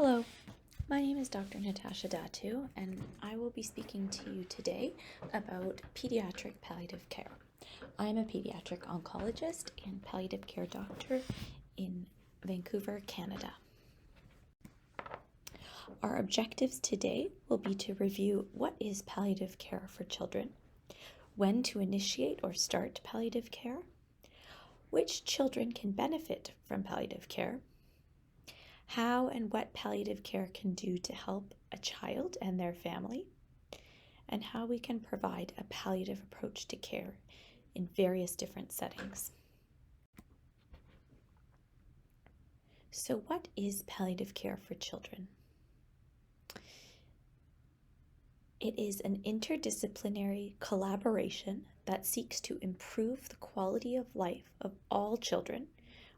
Hello, my name is Dr. Natasha Datu, and I will be speaking to you today about pediatric palliative care. I am a pediatric oncologist and palliative care doctor in Vancouver, Canada. Our objectives today will be to review what is palliative care for children, when to initiate or start palliative care, which children can benefit from palliative care, how and what palliative care can do to help a child and their family, and how we can provide a palliative approach to care in various different settings. So what is palliative care for children? It is an interdisciplinary collaboration that seeks to improve the quality of life of all children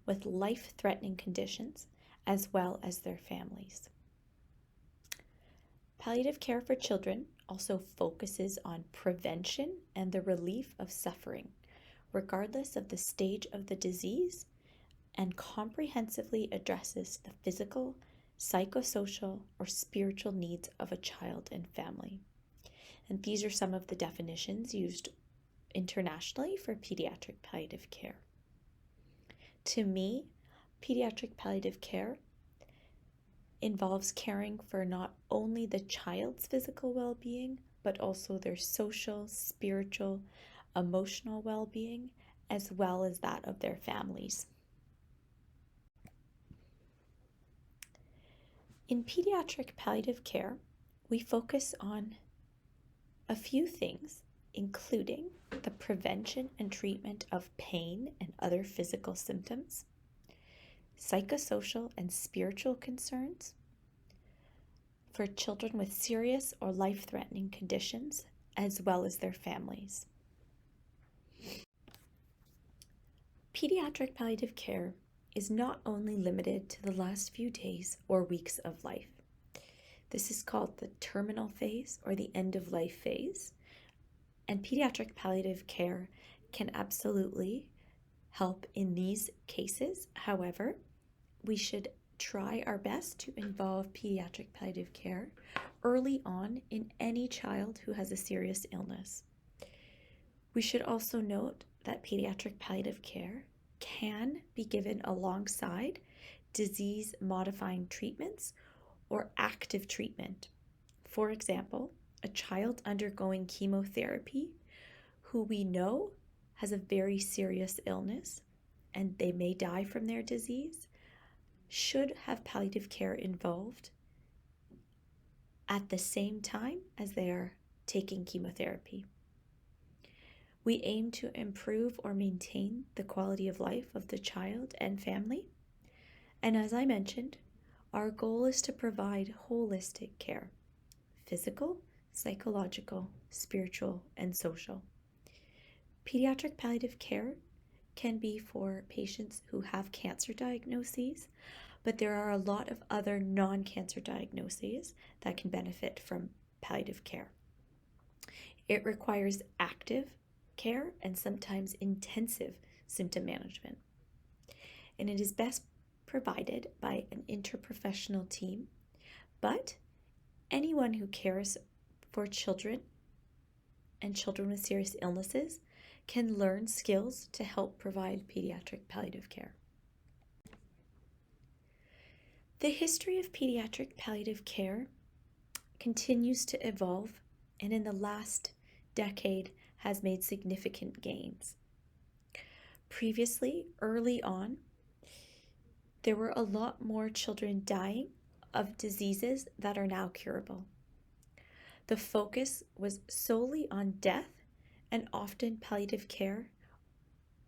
with life-threatening conditions as well as their families. Palliative care for children also focuses on prevention and the relief of suffering, regardless of the stage of the disease, and comprehensively addresses the physical, psychosocial, or spiritual needs of a child and family. And these are some of the definitions used internationally for pediatric palliative care. To me, pediatric palliative care involves caring for not only the child's physical well-being, but also their social, spiritual, emotional well-being, as well as that of their families. In pediatric palliative care, we focus on a few things, including the prevention and treatment of pain and other physical symptoms, psychosocial and spiritual concerns for children with serious or life-threatening conditions, as well as their families. Pediatric palliative care is not only limited to the last few days or weeks of life. This is called the terminal phase or the end-of-life phase, and pediatric palliative care can absolutely help in these cases. However, we should try our best to involve pediatric palliative care early on in any child who has a serious illness. We should also note that pediatric palliative care can be given alongside disease-modifying treatments or active treatment. For example, a child undergoing chemotherapy who we know has a very serious illness and they may die from their disease should have palliative care involved at the same time as they are taking chemotherapy. We aim to improve or maintain the quality of life of the child and family. And as I mentioned, our goal is to provide holistic care: physical, psychological, spiritual, and social. Pediatric palliative care can be for patients who have cancer diagnoses, but there are a lot of other non-cancer diagnoses that can benefit from palliative care. It requires active care and sometimes intensive symptom management. And it is best provided by an interprofessional team, but anyone who cares for children and children with serious illnesses can learn skills to help provide pediatric palliative care. The history of pediatric palliative care continues to evolve, and in the last decade has made significant gains. Previously, early on, there were a lot more children dying of diseases that are now curable. The focus was solely on death, and often palliative care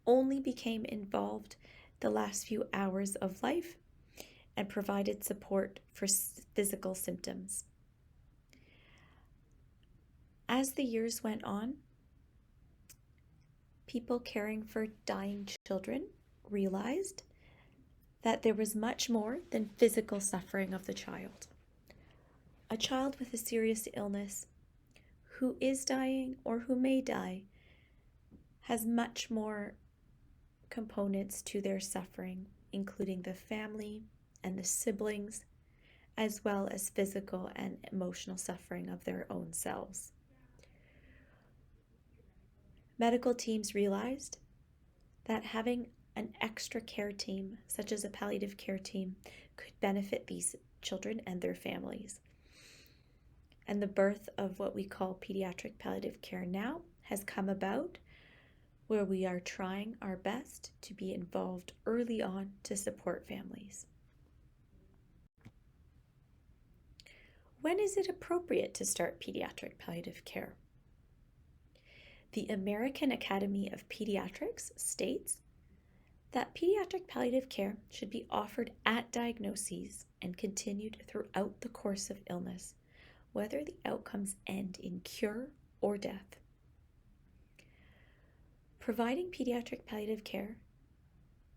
only became involved the last few hours of life and provided support for physical symptoms. As the years went on, people caring for dying children realized that there was much more than physical suffering of the child. A child with a serious illness who is dying or who may die has much more components to their suffering, including the family and the siblings as well as physical and emotional suffering of their own selves. Medical teams realized that having an extra care team, such as a palliative care team, could benefit these children and their families. And the birth of what we call pediatric palliative care now has come about, where we are trying our best to be involved early on to support families. When is it appropriate to start pediatric palliative care? The American Academy of Pediatrics states that pediatric palliative care should be offered at diagnoses and continued throughout the course of illness, whether the outcomes end in cure or death. Providing pediatric palliative care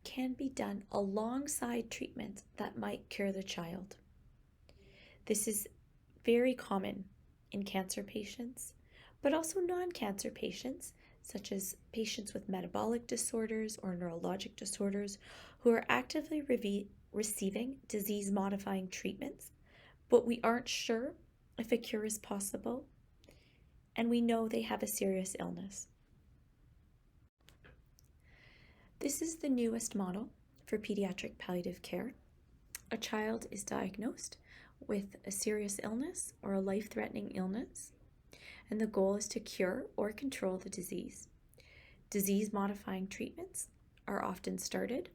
can be done alongside treatments that might cure the child. This is very common in cancer patients, but also non-cancer patients, such as patients with metabolic disorders or neurologic disorders who are actively receiving disease-modifying treatments, but we aren't sure if a cure is possible, and we know they have a serious illness. This is the newest model for pediatric palliative care. A child is diagnosed with a serious illness or a life-threatening illness, and the goal is to cure or control the disease. Disease-modifying treatments are often started.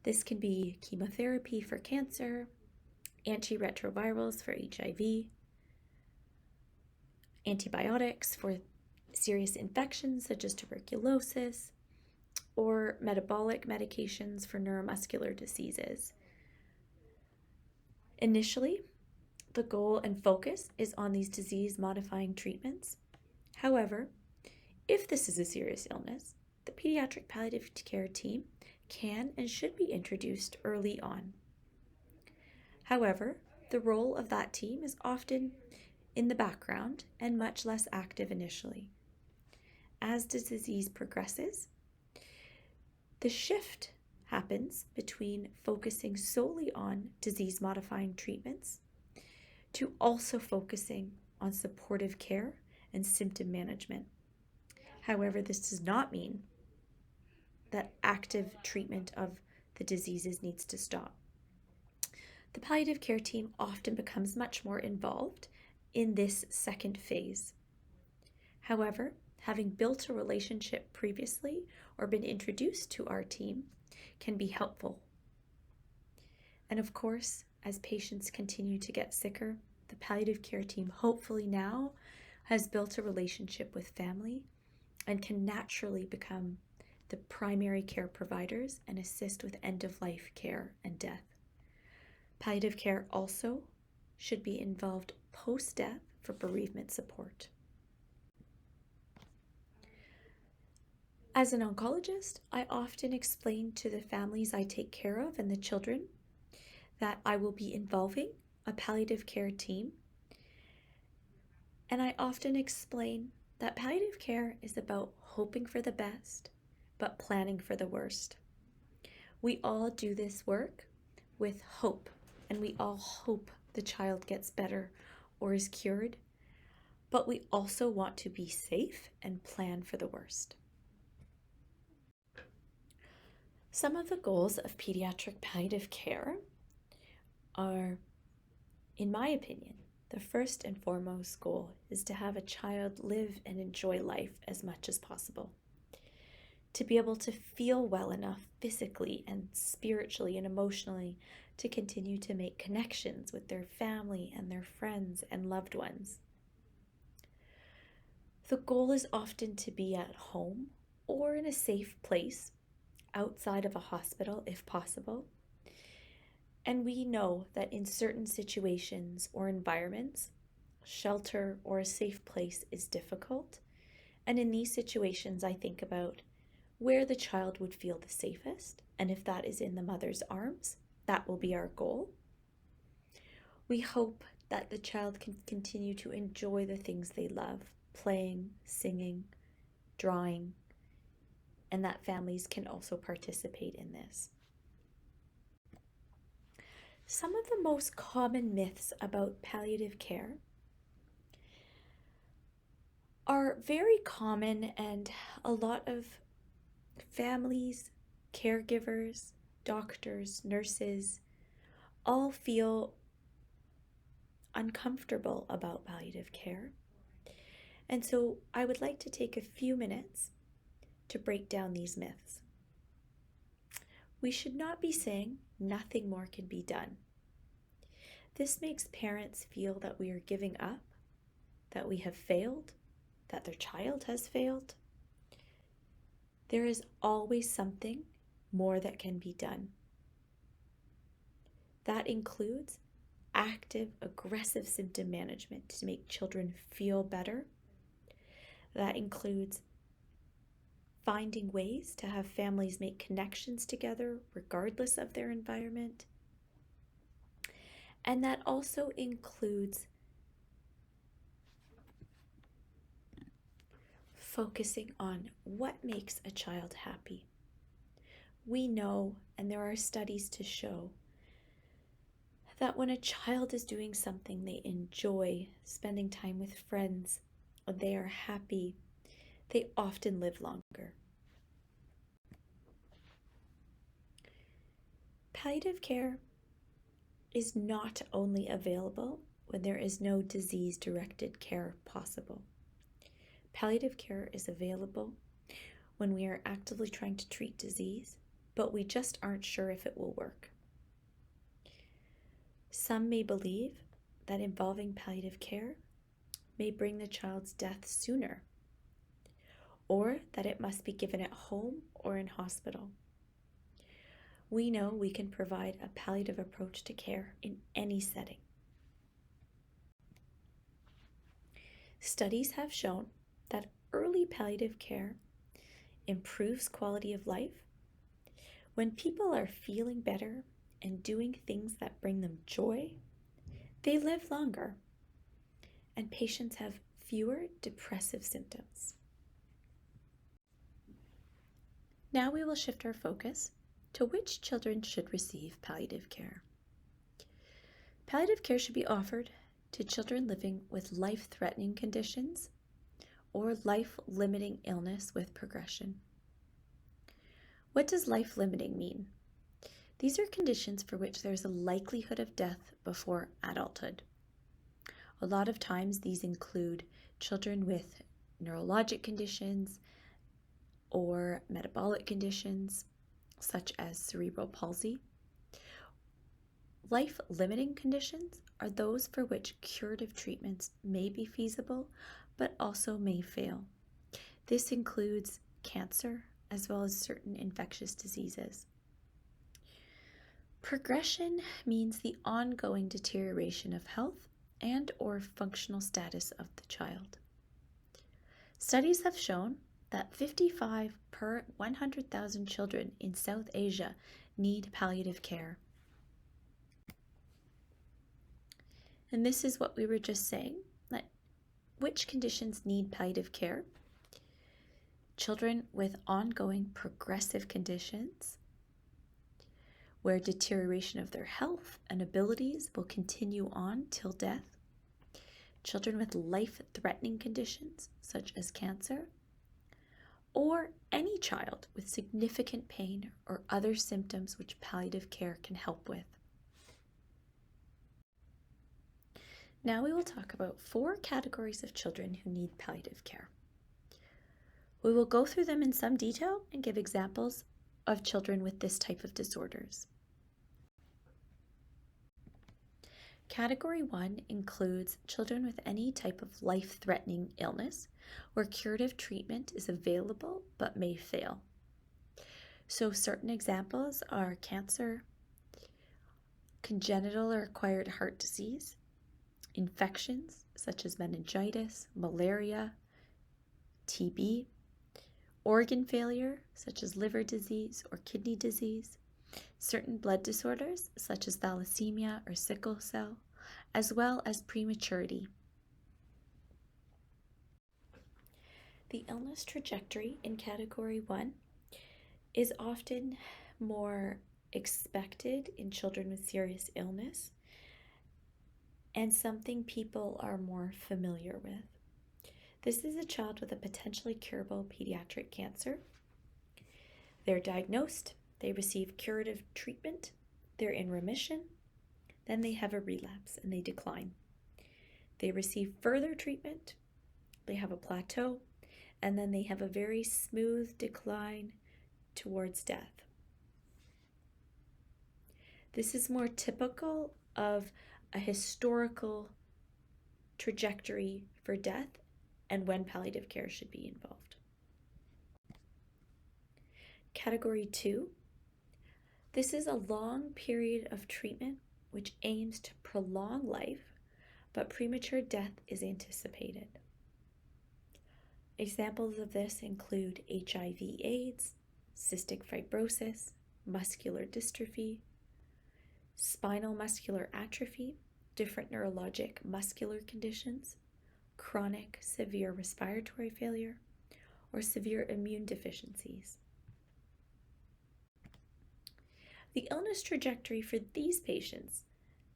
This can be chemotherapy for cancer, antiretrovirals for HIV, antibiotics for serious infections such as tuberculosis, or metabolic medications for neuromuscular diseases. Initially, the goal and focus is on these disease-modifying treatments. However, if this is a serious illness, the pediatric palliative care team can and should be introduced early on. However, the role of that team is often in the background and much less active initially. As the disease progresses, the shift happens between focusing solely on disease-modifying treatments to also focusing on supportive care and symptom management. However, this does not mean that active treatment of the diseases needs to stop. The palliative care team often becomes much more involved in this second phase. However, having built a relationship previously or been introduced to our team can be helpful. And of course, as patients continue to get sicker, the palliative care team hopefully now has built a relationship with family and can naturally become the primary care providers and assist with end-of-life care and death. Palliative care also should be involved post-death for bereavement support. As an oncologist, I often explain to the families I take care of and the children that I will be involving a palliative care team. And I often explain that palliative care is about hoping for the best, but planning for the worst. We all do this work with hope, and we all hope the child gets better or is cured, but we also want to be safe and plan for the worst. Some of the goals of pediatric palliative care are, in my opinion, the first and foremost goal is to have a child live and enjoy life as much as possible. To be able to feel well enough physically and spiritually and emotionally to continue to make connections with their family and their friends and loved ones. The goal is often to be at home or in a safe place outside of a hospital if possible. And we know that in certain situations or environments, shelter or a safe place is difficult. And in these situations, I think about where the child would feel the safest. And if that is in the mother's arms, that will be our goal. We hope that the child can continue to enjoy the things they love, playing, singing, drawing, and that families can also participate in this. Some of the most common myths about palliative care are very common, and a lot of families, caregivers, doctors, nurses all feel uncomfortable about palliative care. And so I would like to take a few minutes to break down these myths. We should not be saying nothing more can be done. This makes parents feel that we are giving up, that we have failed, that their child has failed. There is always something more that can be done. That includes active, aggressive symptom management to make children feel better. That includes finding ways to have families make connections together regardless of their environment. And that also includes focusing on what makes a child happy. We know, and there are studies to show, that when a child is doing something they enjoy, spending time with friends, or they are happy, they often live longer. Palliative care is not only available when there is no disease-directed care possible. Palliative care is available when we are actively trying to treat disease, but we just aren't sure if it will work. Some may believe that involving palliative care may bring the child's death sooner, or that it must be given at home or in hospital. We know we can provide a palliative approach to care in any setting. Studies have shown that early palliative care improves quality of life. When people are feeling better and doing things that bring them joy, they live longer, and patients have fewer depressive symptoms. Now we will shift our focus to which children should receive palliative care. Palliative care should be offered to children living with life-threatening conditions or life-limiting illness with progression. What does life-limiting mean? These are conditions for which there is a likelihood of death before adulthood. A lot of times these include children with neurologic conditions or metabolic conditions such as cerebral palsy. Life-limiting conditions are those for which curative treatments may be feasible, but also may fail. This includes cancer as well as certain infectious diseases. Progression means the ongoing deterioration of health and or functional status of the child. Studies have shown that 55 per 100,000 children in South Asia need palliative care. And this is what we were just saying, that which conditions need palliative care? Children with ongoing progressive conditions, where deterioration of their health and abilities will continue on till death. Children with life-threatening conditions, such as cancer, or any child with significant pain or other symptoms which palliative care can help with. Now we will talk about 4 categories of children who need palliative care. We will go through them in some detail and give examples of children with this type of disorders. Category 1 includes children with any type of life-threatening illness where curative treatment is available but may fail. So certain examples are cancer, congenital or acquired heart disease, infections such as meningitis, malaria, TB, organ failure such as liver disease or kidney disease, certain blood disorders such as thalassemia or sickle cell, as well as prematurity. The illness trajectory in Category 1 is often more expected in children with serious illness and something people are more familiar with. This is a child with a potentially curable pediatric cancer. They're diagnosed, they receive curative treatment, they're in remission, then they have a relapse and they decline. They receive further treatment, they have a plateau, and then they have a very smooth decline towards death. This is more typical of a historical trajectory for death and when palliative care should be involved. Category 2. This is a long period of treatment which aims to prolong life, but premature death is anticipated. Examples of this include HIV/AIDS, cystic fibrosis, muscular dystrophy, spinal muscular atrophy, different neurologic muscular conditions, chronic severe respiratory failure, or severe immune deficiencies. The illness trajectory for these patients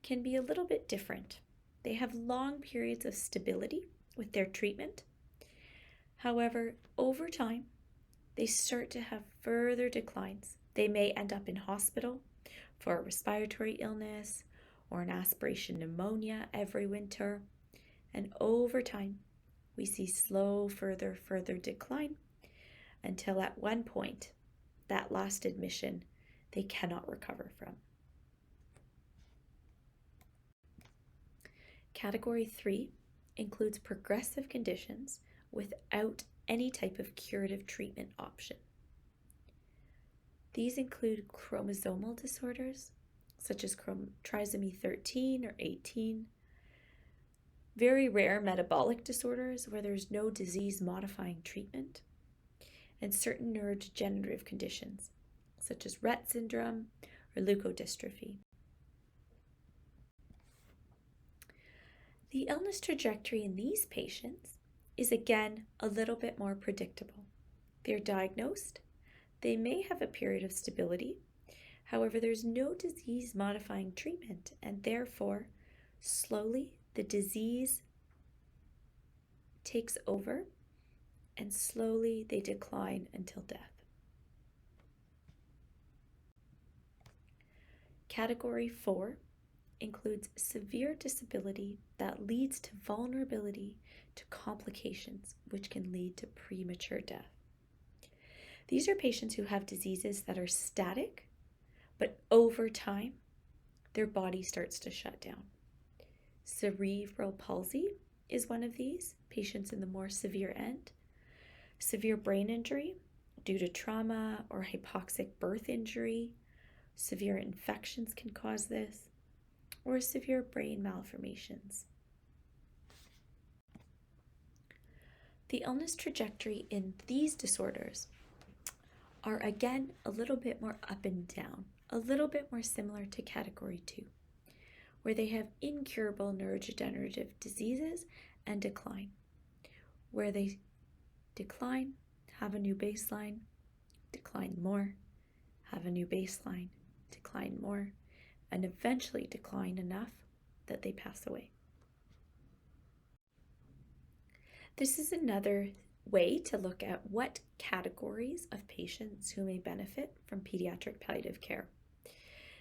can be a little bit different. They have long periods of stability with their treatment. However, over time, they start to have further declines. They may end up in hospital for a respiratory illness or an aspiration pneumonia every winter. And over time, we see slow further decline until at one point, that last admission, they cannot recover from. Category 3 includes progressive conditions without any type of curative treatment option. These include chromosomal disorders, such as trisomy 13 or 18, very rare metabolic disorders where there's no disease-modifying treatment, and certain neurodegenerative conditions, such as Rett syndrome or leukodystrophy. The illness trajectory in these patients is again a little bit more predictable. They're diagnosed, they may have a period of stability, however there's no disease-modifying treatment and therefore slowly the disease takes over and slowly they decline until death. Category 4 includes severe disability that leads to vulnerability to complications, which can lead to premature death. These are patients who have diseases that are static, but over time, their body starts to shut down. Cerebral palsy is one of these, patients in the more severe end. Severe brain injury due to trauma or hypoxic birth injury. Severe infections can cause this, or severe brain malformations. The illness trajectory in these disorders are again a little bit more up and down, a little bit more similar to category 2, where they have incurable neurodegenerative diseases and decline, where they decline, have a new baseline, decline more, have a new baseline, decline more, and eventually decline enough that they pass away. This is another way to look at what categories of patients who may benefit from pediatric palliative care.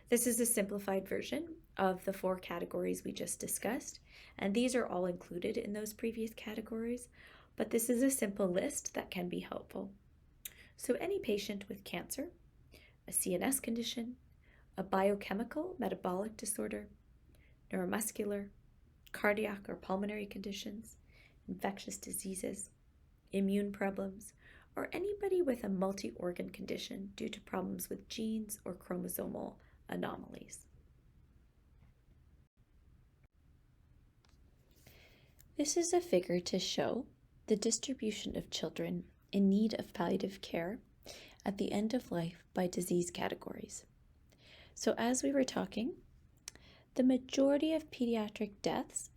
This is a simplified version of the 4 categories we just discussed, and these are all included in those previous categories, but this is a simple list that can be helpful. So any patient with cancer, a CNS condition, a biochemical metabolic disorder, neuromuscular, cardiac or pulmonary conditions, infectious diseases, immune problems, or anybody with a multi-organ condition due to problems with genes or chromosomal anomalies. This is a figure to show the distribution of children in need of palliative care at the end of life by disease categories. So as we were talking, the majority of pediatric deaths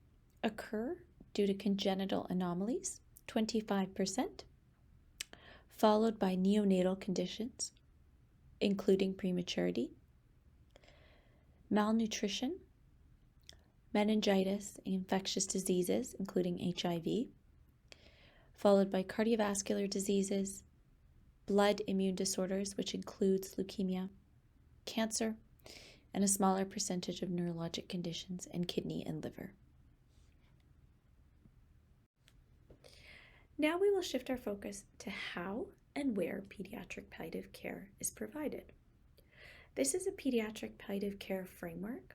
occur due to congenital anomalies, 25%, followed by neonatal conditions, including prematurity, malnutrition, meningitis, infectious diseases, including HIV, followed by cardiovascular diseases, blood immune disorders, which includes leukemia, cancer, and a smaller percentage of neurologic conditions and kidney and liver. Now we will shift our focus to how and where pediatric palliative care is provided. This is a pediatric palliative care framework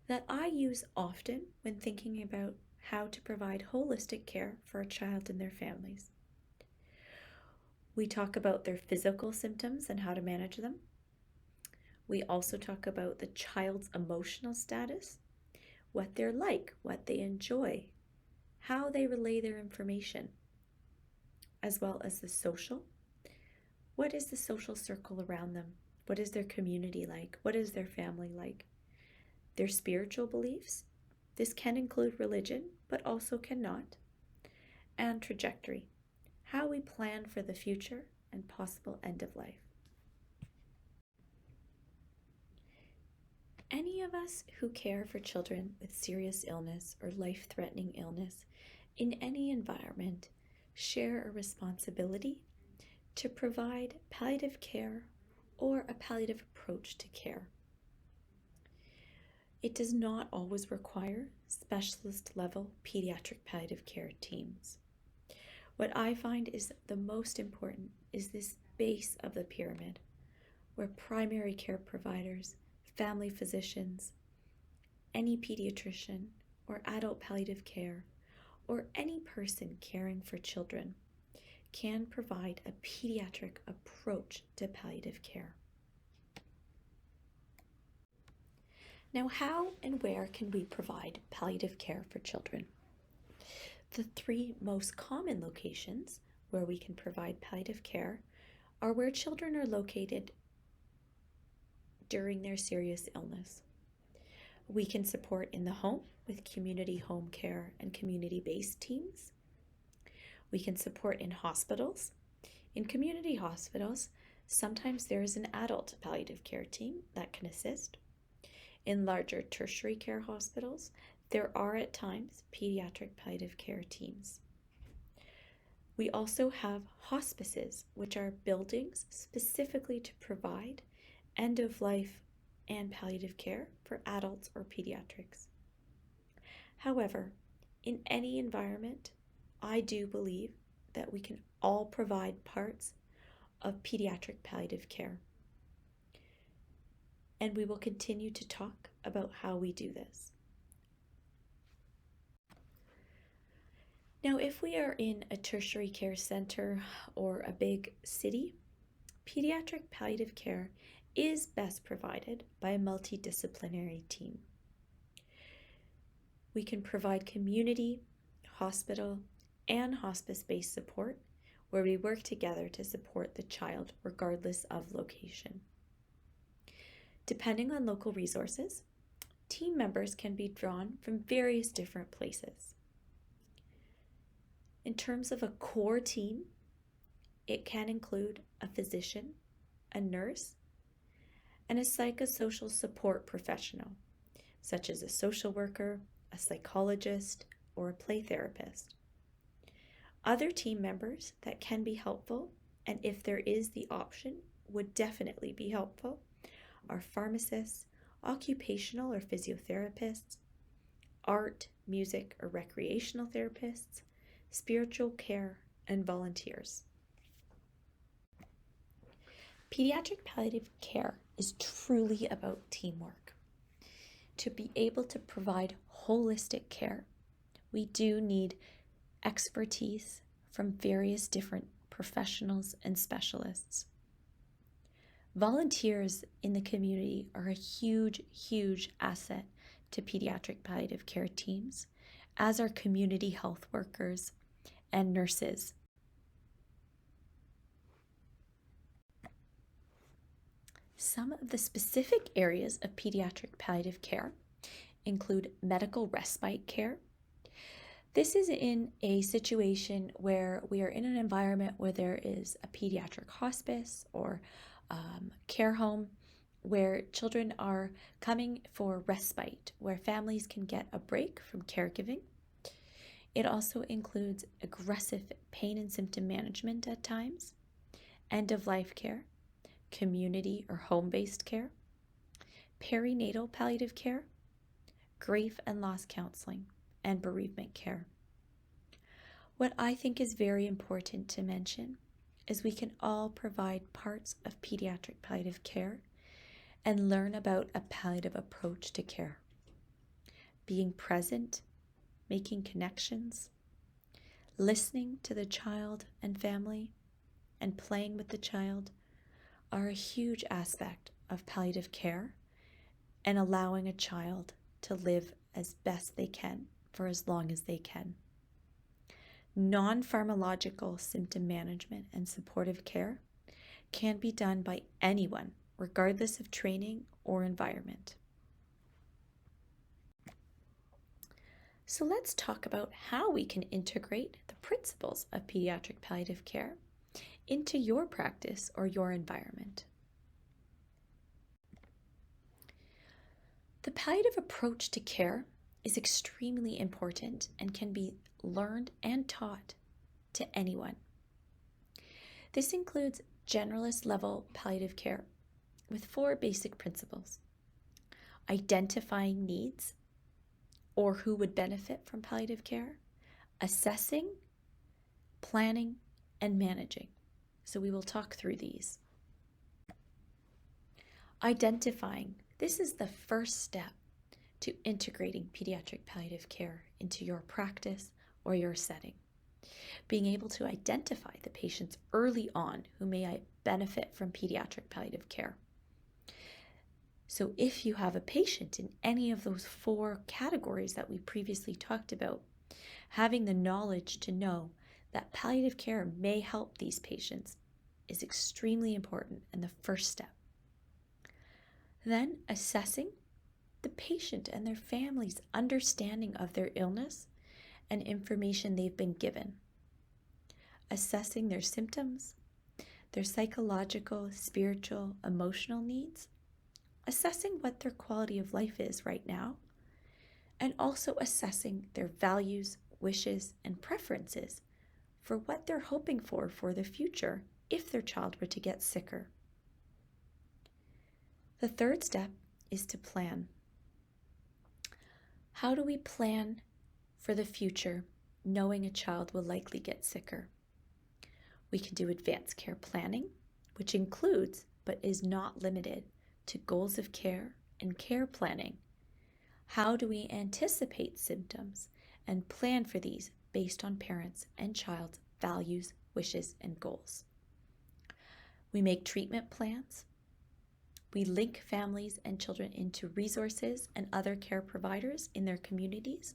that I use often when thinking about how to provide holistic care for a child and their families. We talk about their physical symptoms and how to manage them. We also talk about the child's emotional status, what they're like, what they enjoy, how they relay their information, as well as the social. What is the social circle around them? What is their community like? What is their family like? Their spiritual beliefs. This can include religion, but also cannot. And trajectory. How we plan for the future and possible end of life. Any of us who care for children with serious illness or life-threatening illness in any environment share a responsibility to provide palliative care or a palliative approach to care. It does not always require specialist-level pediatric palliative care teams. What I find is the most important is this base of the pyramid, where primary care providers, family physicians, any pediatrician or adult palliative care, or any person caring for children can provide a pediatric approach to palliative care. Now, how and where can we provide palliative care for children? The three most common locations where we can provide palliative care are where children are located during their serious illness. We can support in the home with community home care and community-based teams. We can support in hospitals. In community hospitals, sometimes there is an adult palliative care team that can assist. In larger tertiary care hospitals, there are at times pediatric palliative care teams. We also have hospices, which are buildings specifically to provide end-of-life and palliative care for adults or pediatrics. However, in any environment, I do believe that we can all provide parts of pediatric palliative care. And we will continue to talk about how we do this. Now, if we are in a tertiary care center or a big city, pediatric palliative care is best provided by a multidisciplinary team. We can provide community, hospital, and hospice-based support where we work together to support the child regardless of location. Depending on local resources, team members can be drawn from various different places. In terms of a core team, it can include a physician, a nurse, and a psychosocial support professional, such as a social worker, a psychologist, or a play therapist. Other team members that can be helpful, and if there is the option, would definitely be helpful, are pharmacists, occupational or physiotherapists, art, music, or recreational therapists, spiritual care, and volunteers. Pediatric palliative care is truly about teamwork. To be able to provide holistic care, we do need expertise from various different professionals and specialists. Volunteers in the community are a huge, huge asset to pediatric palliative care teams, as are community health workers and nurses. Some of the specific areas of pediatric palliative care include medical respite care. This is in a situation where we are in an environment where there is a pediatric hospice or care home where children are coming for respite, where families can get a break from caregiving. It also includes aggressive pain and symptom management at times, end-of-life care, community or home-based care, perinatal palliative care, grief and loss counseling, and bereavement care. What I think is very important to mention is we can all provide parts of pediatric palliative care and learn about a palliative approach to care. Being present, making connections, listening to the child and family, and playing with the child are a huge aspect of palliative care and allowing a child to live as best they can for as long as they can. Non-pharmacological symptom management and supportive care can be done by anyone, regardless of training or environment. So let's talk about how we can integrate the principles of pediatric palliative care into your practice or your environment. The palliative approach to care is extremely important and can be learned and taught to anyone. This includes generalist level palliative care with 4 basic principles: identifying needs or who would benefit from palliative care, assessing, planning, and managing. So we will talk through these. Identifying. This is the first step to integrating pediatric palliative care into your practice or your setting. Being able to identify the patients early on who may benefit from pediatric palliative care. So if you have a patient in any of those 4 categories that we previously talked about, having the knowledge to know that palliative care may help these patients is extremely important and the first step. Then assessing the patient and their family's understanding of their illness and information they've been given. Assessing their symptoms, their psychological, spiritual, emotional needs, assessing what their quality of life is right now, and also assessing their values, wishes, and preferences for what they're hoping for the future if their child were to get sicker. The third step is to plan. How do we plan for the future knowing a child will likely get sicker? We can do advanced care planning, which includes but is not limited to goals of care and care planning. How do we anticipate symptoms and plan for these based on parents' and child's values, wishes, and goals? We make treatment plans. We link families and children into resources and other care providers in their communities,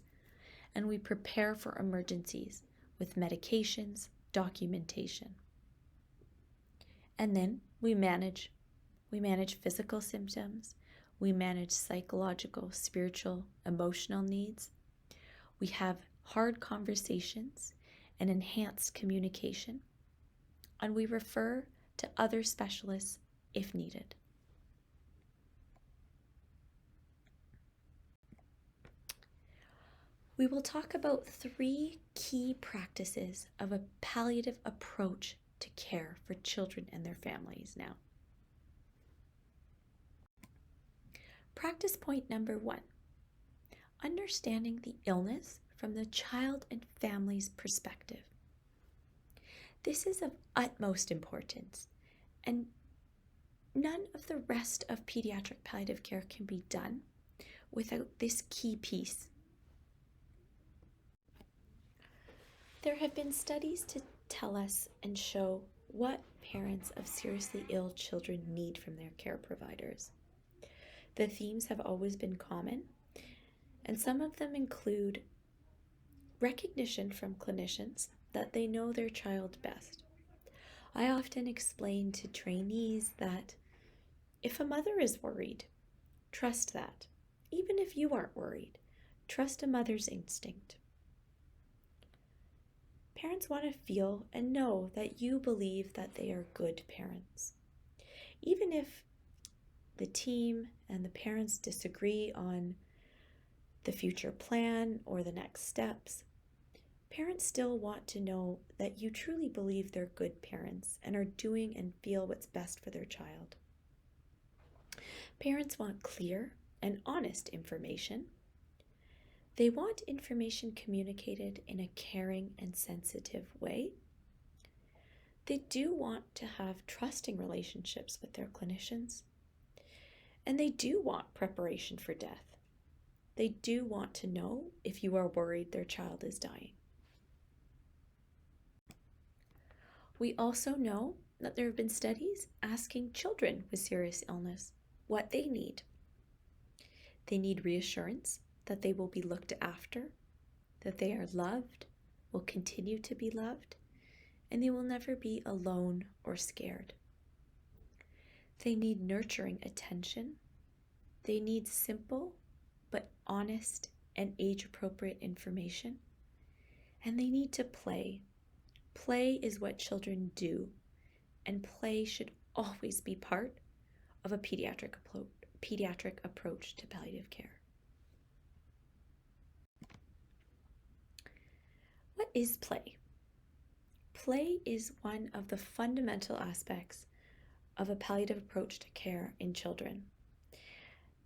and we prepare for emergencies with medications, documentation. And then we manage physical symptoms, we manage psychological, spiritual, emotional needs. We have hard conversations and enhanced communication, and we refer to other specialists if needed. We will talk about 3 key practices of a palliative approach to care for children and their families now. Practice point number 1, understanding the illness from the child and family's perspective. This is of utmost importance, and none of the rest of pediatric palliative care can be done without this key piece. There have been studies to tell us and show what parents of seriously ill children need from their care providers. The themes have always been common, and some of them include recognition from clinicians that they know their child best. I often explain to trainees that if a mother is worried, trust that. Even if you aren't worried, trust a mother's instinct. Parents want to feel and know that you believe that they are good parents. Even if the team and the parents disagree on the future plan or the next steps, parents still want to know that you truly believe they're good parents and are doing and feel what's best for their child. Parents want clear and honest information. They want information communicated in a caring and sensitive way. They do want to have trusting relationships with their clinicians. And they do want preparation for death. They do want to know if you are worried their child is dying. We also know that there have been studies asking children with serious illness what they need. They need reassurance that they will be looked after, that they are loved, will continue to be loved, and they will never be alone or scared. They need nurturing attention. They need simple but honest and age-appropriate information. And they need to play. Play is what children do, and play should always be part of a pediatric approach to palliative care. What is play? Play is one of the fundamental aspects of a palliative approach to care in children.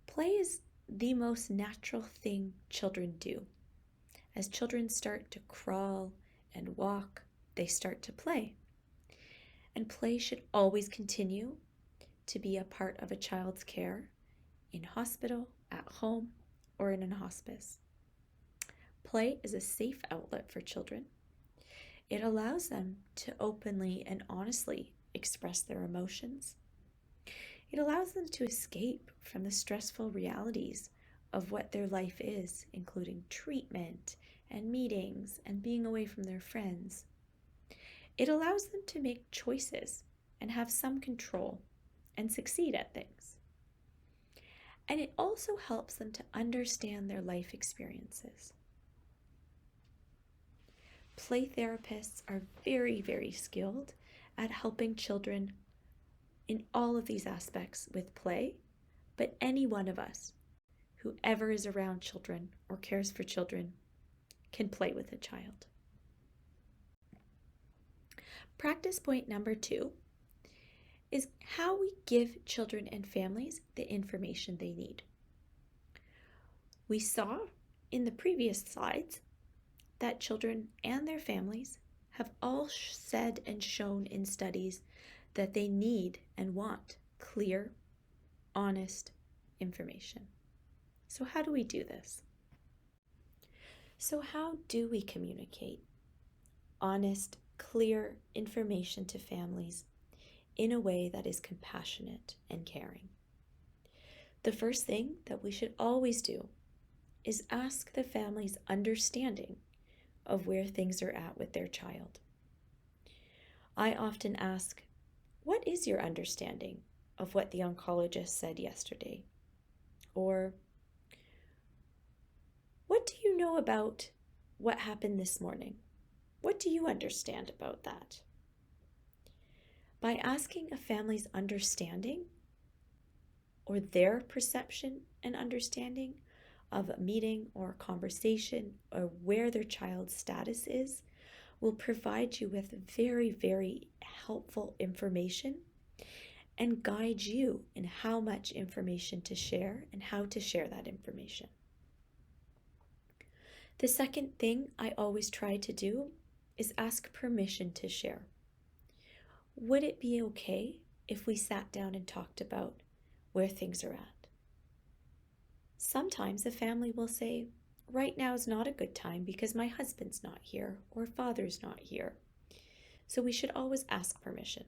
Play is the most natural thing children do. As children start to crawl and walk, they start to play. And play should always continue to be a part of a child's care in hospital, at home, or in a hospice. Play is a safe outlet for children. It allows them to openly and honestly express their emotions. It allows them to escape from the stressful realities of what their life is, including treatment and meetings and being away from their friends. It allows them to make choices and have some control and succeed at things. And it also helps them to understand their life experiences. Play therapists are very, very skilled at helping children in all of these aspects with play, but any one of us, whoever is around children or cares for children, can play with a child. Practice point number 2 is how we give children and families the information they need. We saw in the previous slides that children and their families have all said and shown in studies that they need and want clear, honest information. So how do we do this? So how do we communicate honest, clear information to families in a way that is compassionate and caring? The first thing that we should always do is ask the family's understanding of where things are at with their child. I often ask, what is your understanding of what the oncologist said yesterday? Or, what do you know about what happened this morning? What do you understand about that? By asking a family's understanding or their perception and understanding of a meeting or a conversation or where their child's status is, will provide you with very, very helpful information and guide you in how much information to share and how to share that information. The second thing I always try to do is ask permission to share. Would it be okay if we sat down and talked about where things are at? Sometimes a family will say, right now is not a good time because my husband's not here or father's not here. So we should always ask permission.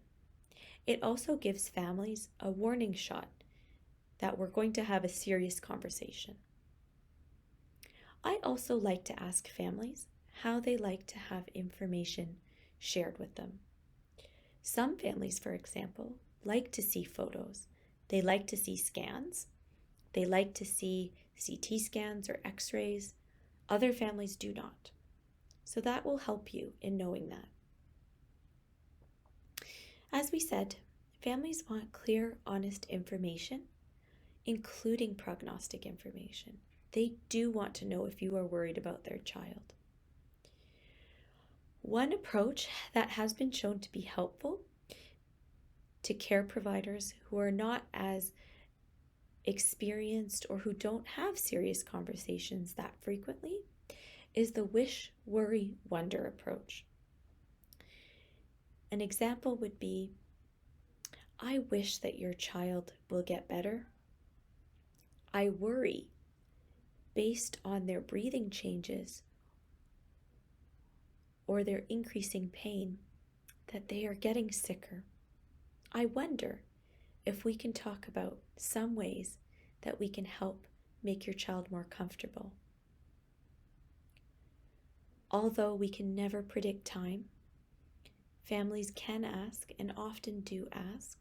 It also gives families a warning shot that we're going to have a serious conversation. I also like to ask families how they like to have information shared with them. Some families, for example, like to see photos. They like to see scans. They like to see CT scans or x-rays. Other families do not. So that will help you in knowing that. As we said, families want clear, honest information including prognostic information. They do want to know if you are worried about their child. One approach that has been shown to be helpful to care providers who are not as experienced or who don't have serious conversations that frequently is the wish, worry, wonder approach. An example would be, I wish that your child will get better. I worry, based on their breathing changes or their increasing pain, that they are getting sicker. I wonder if we can talk about some ways that we can help make your child more comfortable. Although we can never predict time, families can ask, and often do ask,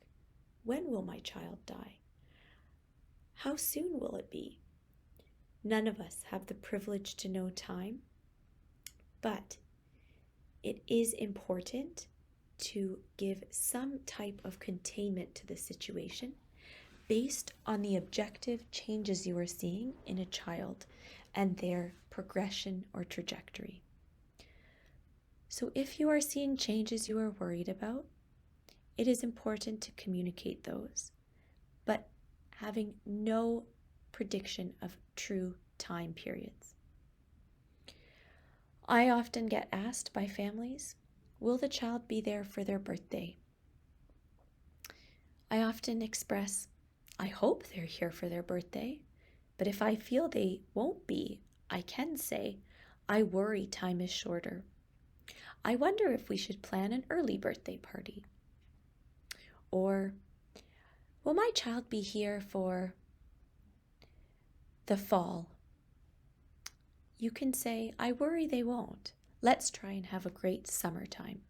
when will my child die? How soon will it be? None of us have the privilege to know time, but it is important to give some type of containment to the situation based on the objective changes you are seeing in a child and their progression or trajectory. So if you are seeing changes you are worried about, it is important to communicate those, but having no prediction of true time periods. I often get asked by families, will the child be there for their birthday? I often express, I hope they're here for their birthday, but if I feel they won't be, I can say, I worry time is shorter. I wonder if we should plan an early birthday party. Or, will my child be here for the fall? You can say, I worry they won't. Let's try and have a great summertime.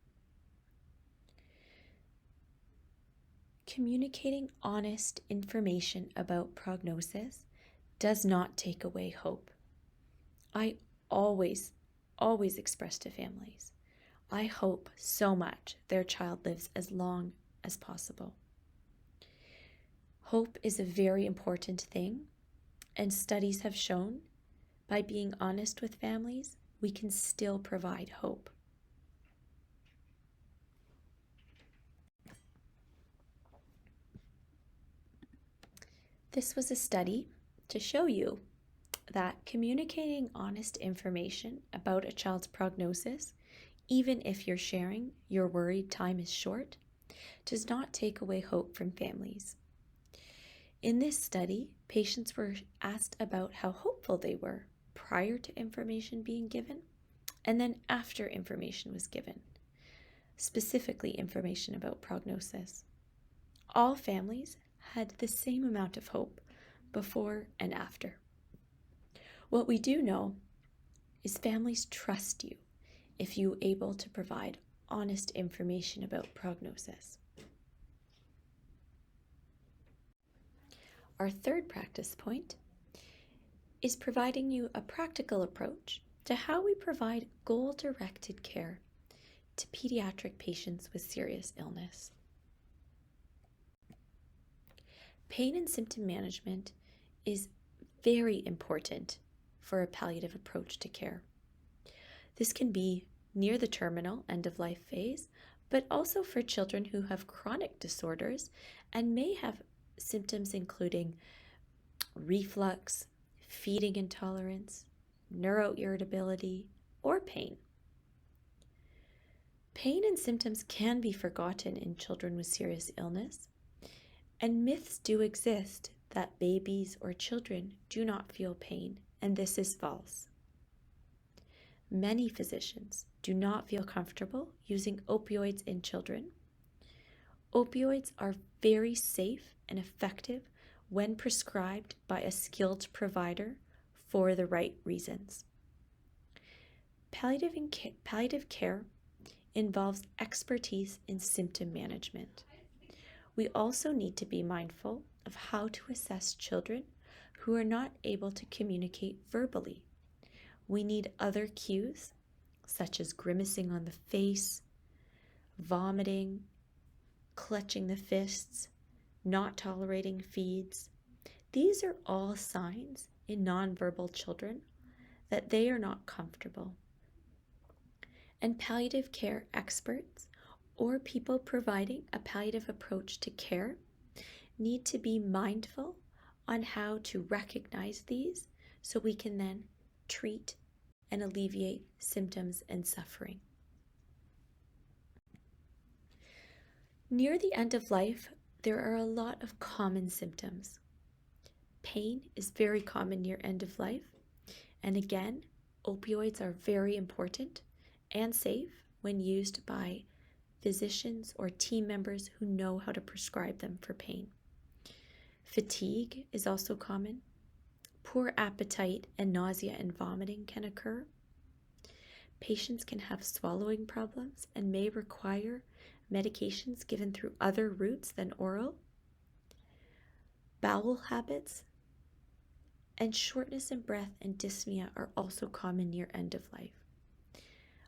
Communicating honest information about prognosis does not take away hope. I always express to families, I hope so much their child lives as long as possible. Hope is a very important thing, and studies have shown by being honest with families, we can still provide hope. This was a study to show you that communicating honest information about a child's prognosis, even if you're sharing your worried time is short, does not take away hope from families. In this study, patients were asked about how hopeful they were prior to information being given and then after information was given, specifically information about prognosis. All families had the same amount of hope before and after. What we do know is families trust you if you're able to provide honest information about prognosis. Our third practice point is providing you a practical approach to how we provide goal-directed care to pediatric patients with serious illness. Pain and symptom management is very important for a palliative approach to care. This can be near the terminal end-of-life phase, but also for children who have chronic disorders and may have symptoms including reflux, feeding intolerance, neuroirritability, or pain. Pain and symptoms can be forgotten in children with serious illness, and myths do exist that babies or children do not feel pain, and this is false. Many physicians do not feel comfortable using opioids in children. Opioids are very safe and effective when prescribed by a skilled provider for the right reasons. Palliative care involves expertise in symptom management. We also need to be mindful of how to assess children who are not able to communicate verbally. We need other cues, such as grimacing on the face, vomiting, clutching the fists, not tolerating feeds, These are all signs in nonverbal children that they are not comfortable. And palliative care experts or people providing a palliative approach to care need to be mindful on how to recognize these so we can then treat and alleviate symptoms and suffering. Near the end of life, there are a lot of common symptoms. Pain is very common near end of life, and again, opioids are very important and safe when used by physicians or team members who know how to prescribe them for pain. Fatigue is also common. Poor appetite and nausea and vomiting can occur. Patients can have swallowing problems and may require medications given through other routes than oral. Bowel habits and shortness in breath and dyspnea are also common near end of life.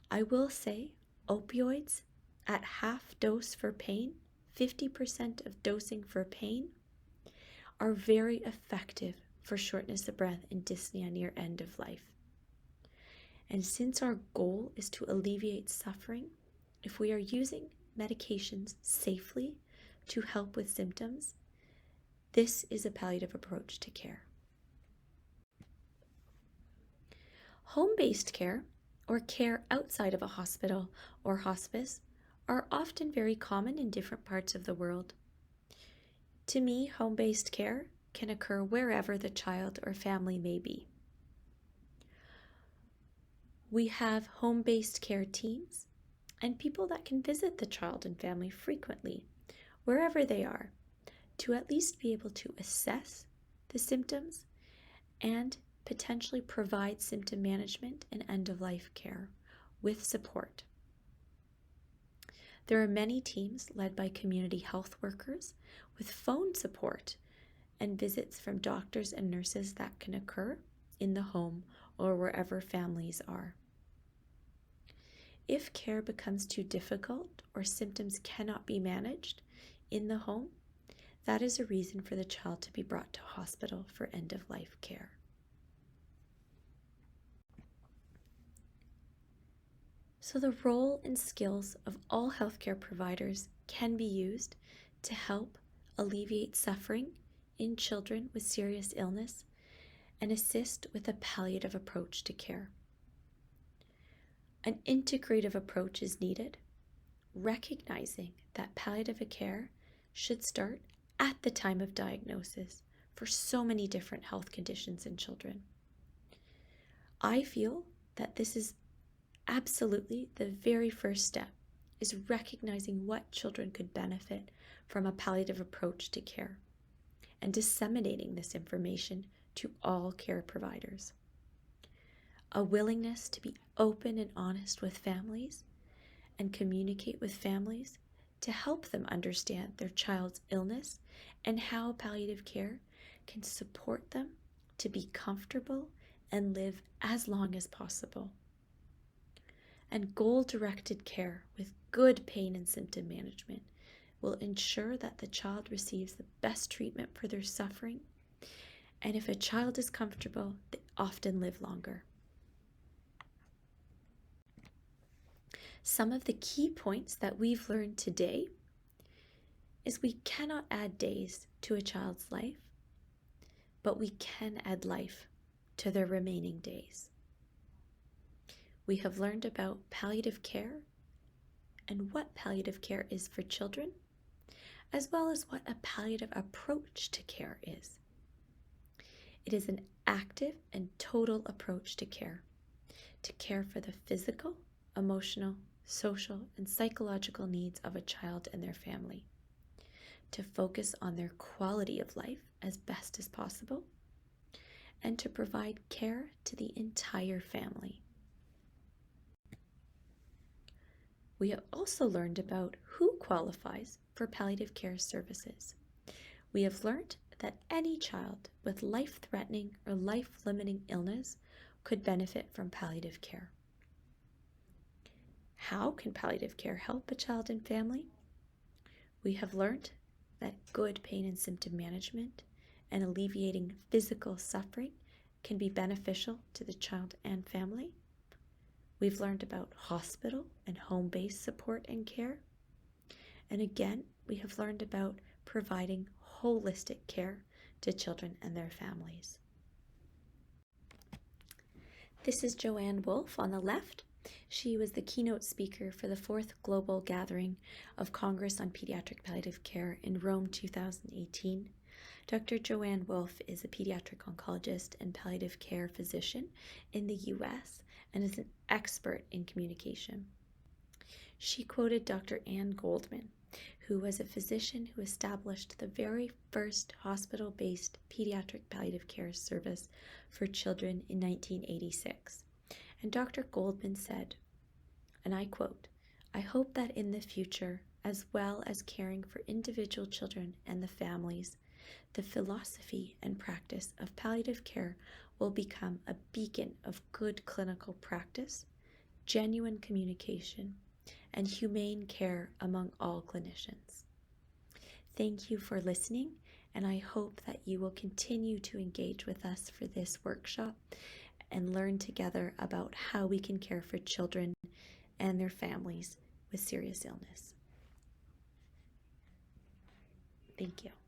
I will say opioids at half dose for pain, 50% of dosing for pain, are very effective for shortness of breath and dyspnea near end of life. And since our goal is to alleviate suffering, if we are using medications safely to help with symptoms, this is a palliative approach to care. Home-based care, or care outside of a hospital or hospice, are often very common in different parts of the world. To me, home-based care can occur wherever the child or family may be. We have home-based care teams and people that can visit the child and family frequently, wherever they are, to at least be able to assess the symptoms and potentially provide symptom management and end-of-life care with support. There are many teams led by community health workers with phone support and visits from doctors and nurses that can occur in the home or wherever families are. If care becomes too difficult or symptoms cannot be managed in the home, that is a reason for the child to be brought to hospital for end-of-life care. So the role and skills of all healthcare providers can be used to help alleviate suffering in children with serious illness and assist with a palliative approach to care. An integrative approach is needed, recognizing that palliative care should start at the time of diagnosis for so many different health conditions in children. I feel that this is absolutely the very first step, is recognizing what children could benefit from a palliative approach to care and disseminating this information to all care providers. A willingness to be open and honest with families and communicate with families to help them understand their child's illness and how palliative care can support them to be comfortable and live as long as possible. And goal-directed care with good pain and symptom management will ensure that the child receives the best treatment for their suffering, and if a child is comfortable, they often live longer. Some of the key points that we've learned today is we cannot add days to a child's life, but we can add life to their remaining days. We have learned about palliative care and what palliative care is for children, as well as what a palliative approach to care is. It is an active and total approach to care for the physical, emotional, social, and psychological needs of a child and their family, to focus on their quality of life as best as possible, and to provide care to the entire family. We have also learned about who qualifies for palliative care services. We have learned that any child with life-threatening or life-limiting illness could benefit from palliative care. How can palliative care help a child and family? We have learned that good pain and symptom management and alleviating physical suffering can be beneficial to the child and family. We've learned about hospital and home-based support and care. And again, we have learned about providing holistic care to children and their families. This is Joanne Wolfe on the left. She was the keynote speaker for the 4th Global Gathering of Congress on Pediatric Palliative Care in Rome 2018. Dr. Joanne Wolfe is a pediatric oncologist and palliative care physician in the U.S. and is an expert in communication. She quoted Dr. Ann Goldman, who was a physician who established the very first hospital-based pediatric palliative care service for children in 1986. And Dr. Goldman said, and I quote, "I hope that in the future, as well as caring for individual children and the families, the philosophy and practice of palliative care will become a beacon of good clinical practice, genuine communication, and humane care among all clinicians." Thank you for listening, and I hope that you will continue to engage with us for this workshop and learn together about how we can care for children and their families with serious illness. Thank you.